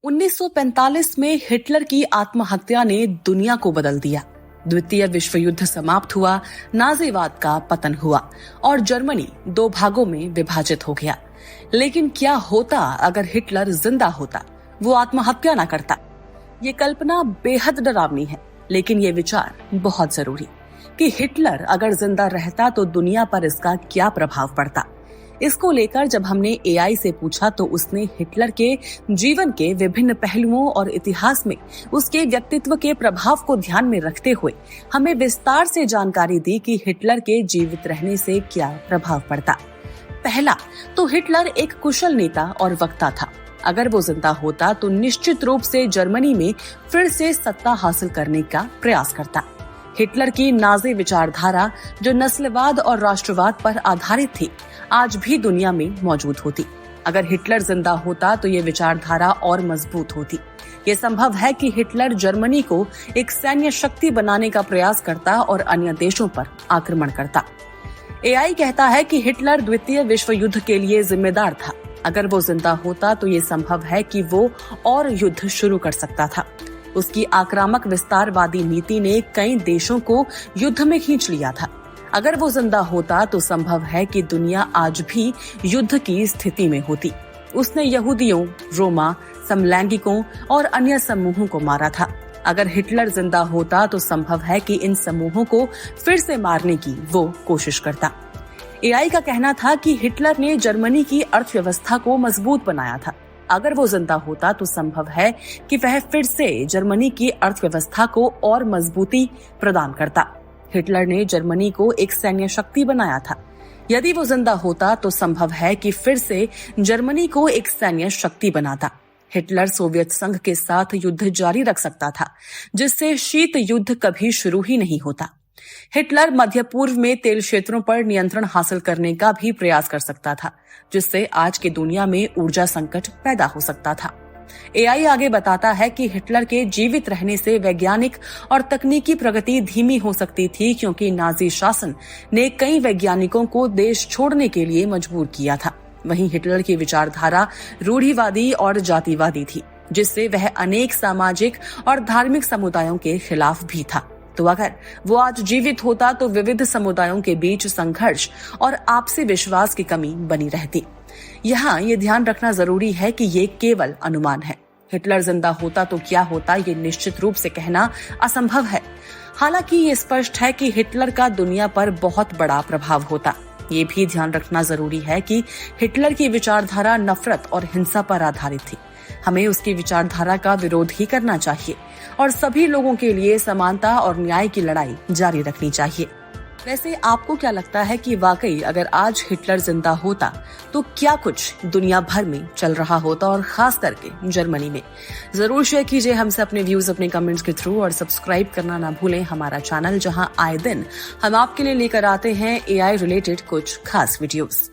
1945 में हिटलर की आत्महत्या ने दुनिया को बदल दिया। द्वितीय विश्व युद्ध समाप्त हुआ, नाजीवाद का पतन हुआ और जर्मनी दो भागों में विभाजित हो गया। लेकिन क्या होता अगर हिटलर जिंदा होता, वो आत्महत्या न करता? ये कल्पना बेहद डरावनी है, लेकिन ये विचार बहुत जरूरी कि हिटलर अगर जिंदा रहता तो दुनिया पर इसका क्या प्रभाव पड़ता। इसको लेकर जब हमने एआई से पूछा तो उसने हिटलर के जीवन के विभिन्न पहलुओं और इतिहास में उसके व्यक्तित्व के प्रभाव को ध्यान में रखते हुए हमें विस्तार से जानकारी दी कि हिटलर के जीवित रहने से क्या प्रभाव पड़ता। पहला तो हिटलर एक कुशल नेता और वक्ता था। अगर वो जिंदा होता तो निश्चित रूप से जर्मनी में फिर से सत्ता हासिल करने का प्रयास करता। हिटलर की नाजी विचारधारा जो नस्लवाद और राष्ट्रवाद पर आधारित थी, आज भी दुनिया में मौजूद होती। अगर हिटलर जिंदा होता तो ये विचारधारा और मजबूत होती। ये संभव है कि हिटलर जर्मनी को एक सैन्य शक्ति बनाने का प्रयास करता और अन्य देशों पर आक्रमण करता। एआई कहता है कि हिटलर द्वितीय विश्व युद्ध के लिए जिम्मेदार था। अगर वो जिंदा होता तो ये संभव है कि वो और युद्ध शुरू कर सकता था। उसकी आक्रामक विस्तारवादी नीति ने कई देशों को युद्ध में खींच लिया था। अगर वो जिंदा होता तो संभव है कि दुनिया आज भी युद्ध की स्थिति में होती। उसने यहूदियों, रोमा, समलैंगिकों और अन्य समूहों को मारा था। अगर हिटलर जिंदा होता तो संभव है कि इन समूहों को फिर से मारने की वो कोशिश करता। एआई का कहना था कि हिटलर ने जर्मनी की अर्थव्यवस्था को मजबूत बनाया था। अगर वो जिंदा होता तो संभव है कि वह फिर से जर्मनी की अर्थव्यवस्था को और मजबूती प्रदान करता। हिटलर ने जर्मनी को एक सैन्य शक्ति बनाया था। यदि वो जिंदा होता तो संभव है कि फिर से जर्मनी को एक सैन्य शक्ति बनाता। हिटलर सोवियत संघ के साथ युद्ध जारी रख सकता था, जिससे शीत युद्ध कभी शुरू ही नहीं होता। हिटलर मध्य पूर्व में तेल क्षेत्रों पर नियंत्रण हासिल करने का भी प्रयास कर सकता था, जिससे आज की दुनिया में ऊर्जा संकट पैदा हो सकता था। एआई आगे बताता है कि हिटलर के जीवित रहने से वैज्ञानिक और तकनीकी प्रगति धीमी हो सकती थी, क्योंकि नाजी शासन ने कई वैज्ञानिकों को देश छोड़ने के लिए मजबूर किया था। वहीं हिटलर की विचारधारा रूढ़िवादी और जातिवादी थी, जिससे वह अनेक सामाजिक और धार्मिक समुदायों के खिलाफ भी था। तो अगर वो आज जीवित होता तो विविध समुदायों के बीच संघर्ष और आपसी विश्वास की कमी बनी रहती। यहाँ ये ध्यान रखना जरूरी है कि ये केवल अनुमान है। हिटलर जिंदा होता तो क्या होता, ये निश्चित रूप से कहना असंभव है। हालांकि ये स्पष्ट है कि हिटलर का दुनिया पर बहुत बड़ा प्रभाव होता। ये भी ध्यान रखना जरूरी है कि हिटलर की विचारधारा नफरत और हिंसा पर आधारित थी। हमें उसकी विचारधारा का विरोध ही करना चाहिए और सभी लोगों के लिए समानता और न्याय की लड़ाई जारी रखनी चाहिए। वैसे आपको क्या लगता है कि वाकई अगर आज हिटलर जिंदा होता तो क्या कुछ दुनिया भर में चल रहा होता, और खास करके जर्मनी में? जरूर शेयर कीजिए हमसे अपने व्यूज अपने कमेंट्स के थ्रू, और सब्सक्राइब करना ना भूलें हमारा चैनल, जहां आए दिन हम आपके लिए लेकर आते हैं एआई रिलेटेड कुछ खास वीडियोस।